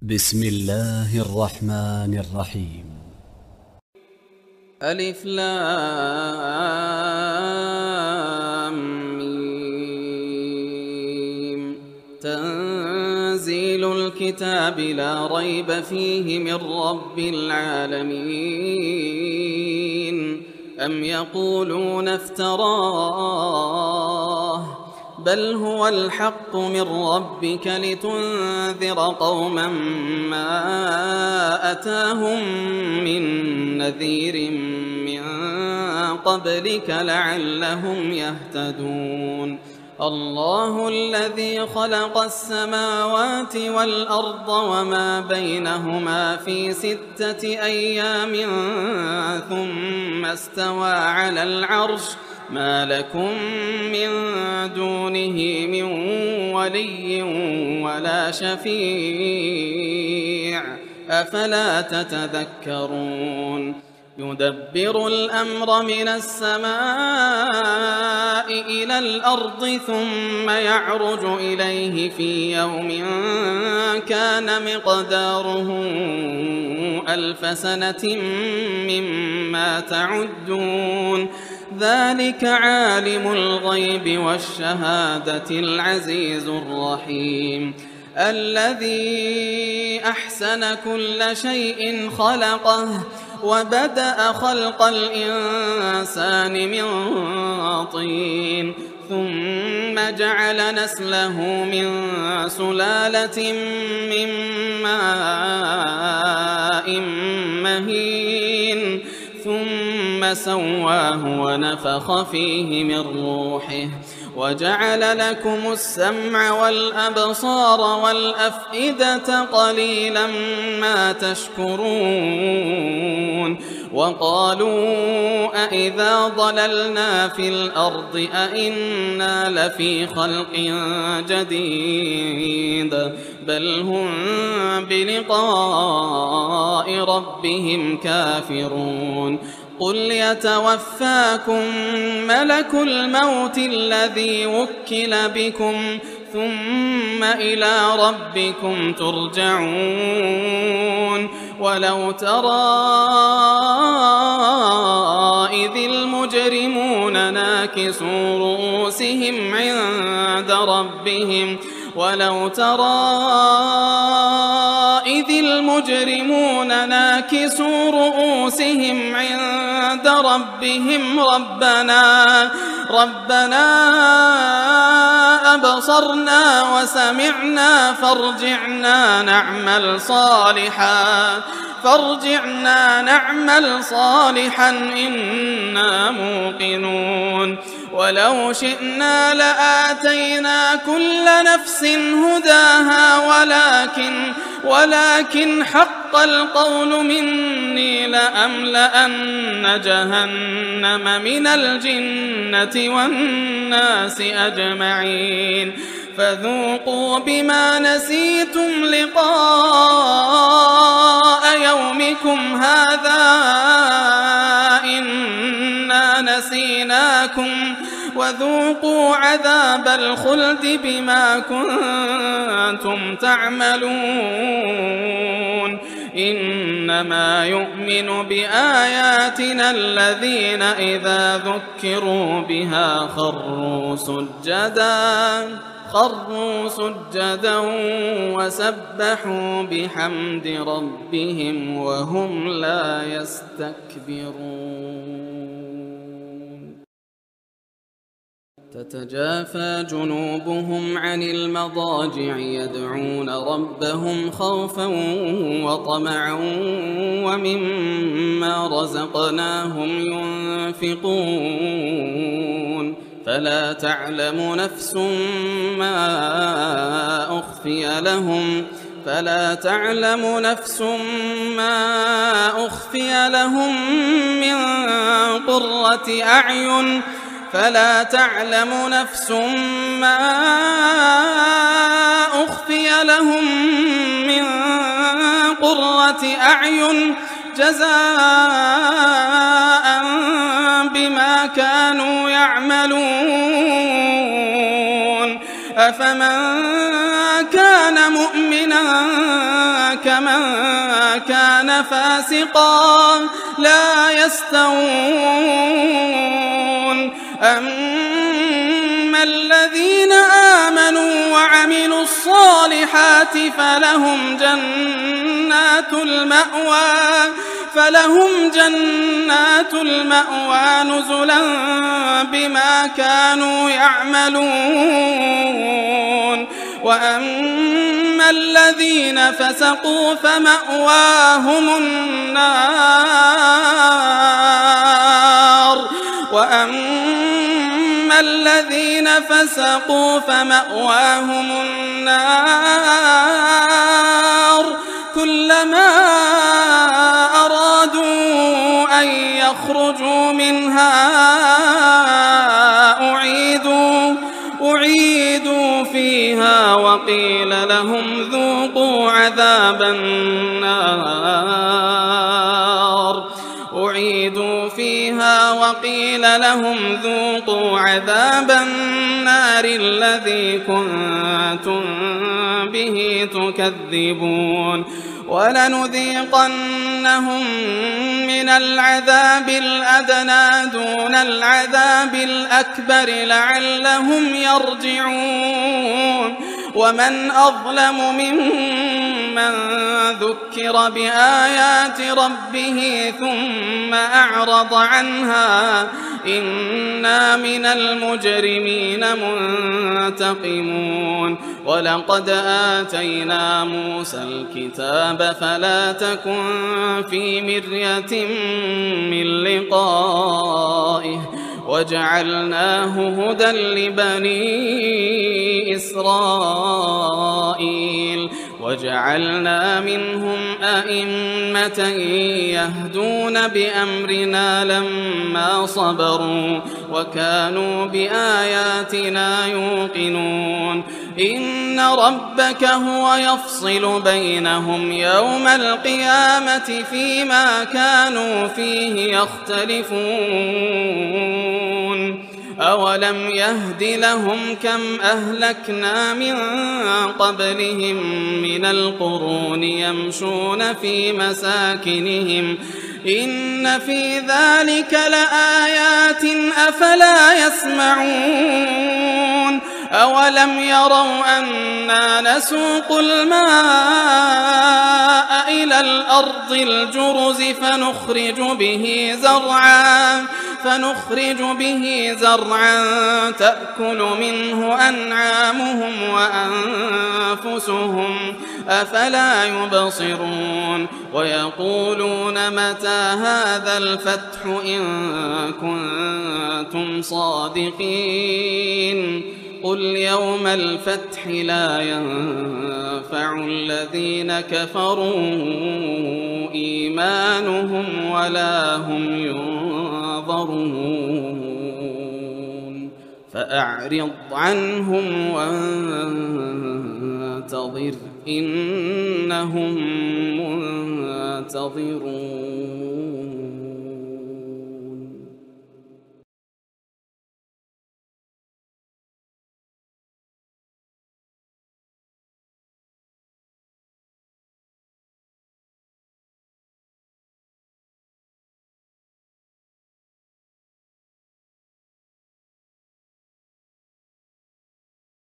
بسم الله الرحمن الرحيم. ألف لام ميم. تنزيل الكتاب لا ريب فيه من رب العالمين. أم يقولون افتراه بل هو الحق من ربك لتنذر قوما ما أتاهم من نذير من قبلك لعلهم يهتدون. الله الذي خلق السماوات والأرض وما بينهما في 6 أيام ثم استوى على العرش ما لكم من دونه من ولي ولا شفيع أفلا تتذكرون. يدبر الأمر من السماء إلى الأرض ثم يعرج إليه في يوم كان مقداره 1000 سنة مما تعدون. ذلك عالم الغيب والشهادة العزيز الرحيم. الذي أحسن كل شيء خلقه وبدأ خلق الإنسان من طين ثم جعل نسله من سلالة من ماء مهين ثم سواه ونفخ فيه من روحه وجعل لكم السمع والأبصار والأفئدة قليلا ما تشكرون. وقالوا أإذا ضللنا في الأرض أإنا لفي خلق جديد بل هم بلقاء ربهم كافرون. قل يتوفاكم ملك الموت الذي وكل بكم ثم إلى ربكم ترجعون. ولو ترى إذ المجرمون ناكسوا رؤوسهم عند ربهم ولو ترى إذ المجرمون ناكسوا رؤوسهم عند ربهم ربنا أبصرنا وسمعنا فارجعنا نعمل صالحا إنا موقنون. ولو شئنا لآتينا كل نفس هداها ولكن حق القول مني لأملأن جهنم من الجنة والناس أجمعين. فذوقوا بما نسيتم لقاء يومكم هذا إنا نسيناكم وذوقوا عذاب الخلد بما كنتم تعملون. إنما يؤمن بآياتنا الذين إذا ذكروا بها خروا سجدا وسبحوا بحمد ربهم وهم لا يستكبرون. تتجافى جنوبهم عن المضاجع يدعون ربهم خوفا وطمعا ومما رزقناهم ينفقون. فلا تعلم نفس ما أخفي لهم من قرة أعين جزاء بما كانوا يعملون. أفمن كان مؤمنا كمن كان فاسقا لا يستوون أما الذين آمنوا وعملوا الصالحات فلهم جنات المأوى نزلا بما كانوا يعملون وأما الذين فسقوا فمأواهم النار كلما أرادوا أن يخرجوا منها أعيدوا فيها وقيل لهم ذوقوا عذاب النار الذي كنتم به تكذبون ولنذيقنهم من العذاب الأدنى دون العذاب الأكبر لعلهم يرجعون ومن أظلم ممن ذكر بآيات ربه ثم أعرض عنها إنا من المجرمين منتقمون ولقد آتينا موسى الكتاب فلا تكن في مرية من لقائه وجعلناه هدى لبني إسرائيل وجعلنا منهم أئمة يهدون بأمرنا لما صبروا وكانوا بآياتنا يوقنون إن ربك هو يفصل بينهم يوم القيامة فيما كانوا فيه يختلفون أولم يهد لهم كم أهلكنا من قبلهم من القرون يمشون في مساكنهم إن في ذلك لآيات أفلا يسمعون أولم يروا أنا نسوق الماء إلى الأرض الجرز فنخرج به زرعا تأكل منه أنعامهم وأنفسهم أفلا يبصرون ويقولون متى هذا الفتح إن كنتم صادقين قل يوم الفتح لا ينفع الذين كفروا إيمانهم ولا هم ينظرون فأعرض عنهم وانتظر إنهم منتظرون